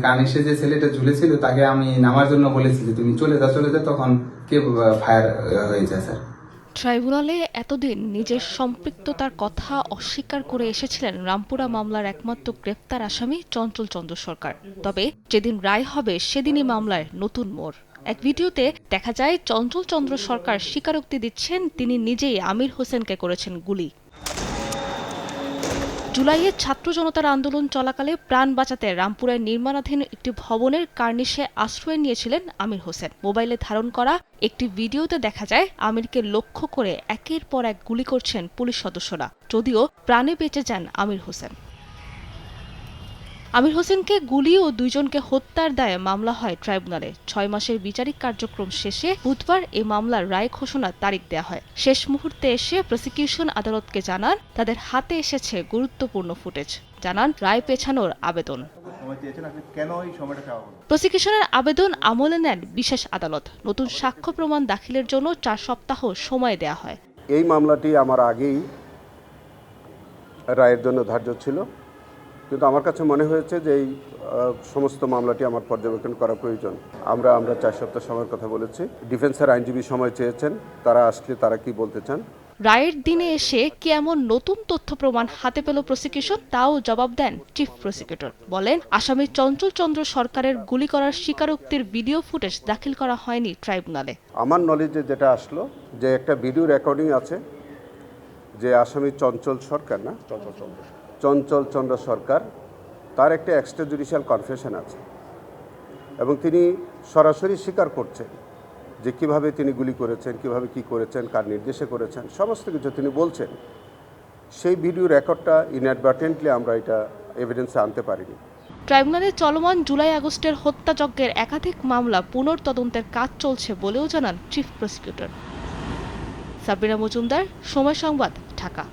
কানিসে যে ছেলেটা ঝুলেছিল তাকে আমি নামার জন্য বলেছি যে তুমি চলে যা, তখন কে ফায়ার হয়ে যায় স্যার। ট্রাইব্যুনালে এতদিন নিজের সম্পৃক্ততার কথা অস্বীকার করে এসেছিলেন রামপুরা মামলার একমাত্র গ্রেপ্তার আসামি চঞ্চল চন্দ্র সরকার। তবে যেদিন রায় হবে সেদিনই মামলায় নতুন মোড়। এক ভিডিওতে দেখা যায় চঞ্চল চন্দ্র সরকার স্বীকারোক্তি দিচ্ছেন তিনি নিজেই আমির হোসেনকে করেছেন গুলি। জুলাইয়ে ছাত্র জনতার আন্দোলন চলাকালে প্রাণ বাঁচাতে রামপুরায় নির্মাণাধীন একটি ভবনের কার্নিশে আশ্রয় নিয়েছিলেন আমির হোসেন। মোবাইলে ধারণ করা একটি ভিডিওতে দেখা যায় আমিরকে লক্ষ্য করে একের পর এক গুলি করছেন পুলিশ সদস্যরা, যদিও প্রাণে বেঁচে যান আমির হোসেন। আমির হোসেনকে গুলি ও দুইজনকে হত্যার দায়ে মামলা হয় ট্রাইব্যুনালে। ৬ মাসের বিচারিক কার্যক্রম শেষে বুধবার এই মামলার রায় ঘোষণার তারিখ দেয়া হয়। শেষ মুহূর্তে এসে প্রসিকিউশন আদালতকে জানান তাদের হাতে এসেছে গুরুত্বপূর্ণ ফুটেজ, জানান রায় পেছানোর আবেদন। প্রসিকিউশনের আবেদন আমলে নেন বিশেষ আদালত। নতুন সাক্ষ্য প্রমাণ দাখিলের জন্য ৪ সপ্তাহ সময় দেয়া হয়। এই মামলাটি আমার আগেই রায়ের জন্য ধার্য ছিল, কিন্তু আমার কাছে মনে হয়েছে যে এই সমস্ত মামলাটি আমার পর্যবেক্ষণ করা প্রয়োজন। আমরা ৪ সপ্তাহ সময়ের কথা বলেছি। ডিফেন্সের আইনজীবী সময় চেয়েছেন, তারা আসলে তারা কি বলতে চান। রায়ের দিনে এসে কি এমন নতুন তথ্য প্রমাণ হাতে পেল প্রসিকিউশন, তাও জবাব দেন চিফ প্রসিকিউটর। বলেন আসামি চঞ্চল চন্দ্র সরকারের গুলি করার স্বীকারোক্তির ভিডিও ফুটেজ দাখিল করা হয়নি ট্রাইব্যুনালে। আমার নলেজে যেটা আসলো যে একটা ভিডিও রেকর্ডিং আছে যে আসামি চঞ্চল চন্দ্র সরকার, তার একটা এক্সট্রা জুডিশিয়াল কনফেশন আছে এবং তিনি সরাসরি স্বীকার করছেন যে কিভাবে তিনি গুলি করেছেন, কিভাবে কি করেছেন, কার নির্দেশে করেছেন, সমস্ত কিছু তিনি বলছেন। সেই ভিডিও রেকর্ডটা ইনঅ্যাডভার্টেন্টলি আমরা এটা এভিডেন্সে আনতে পারিনি। ট্রাইব্যুনালে চলমান জুলাই আগস্টের হত্যাযজ্ঞের একাধিক মামলা পুনর্তদন্তের কাজ চলছে বলেও জানান চিফ প্রসিকিউটর। সাবরিনা মজুমদার, সময় সংবাদ, ঢাকা।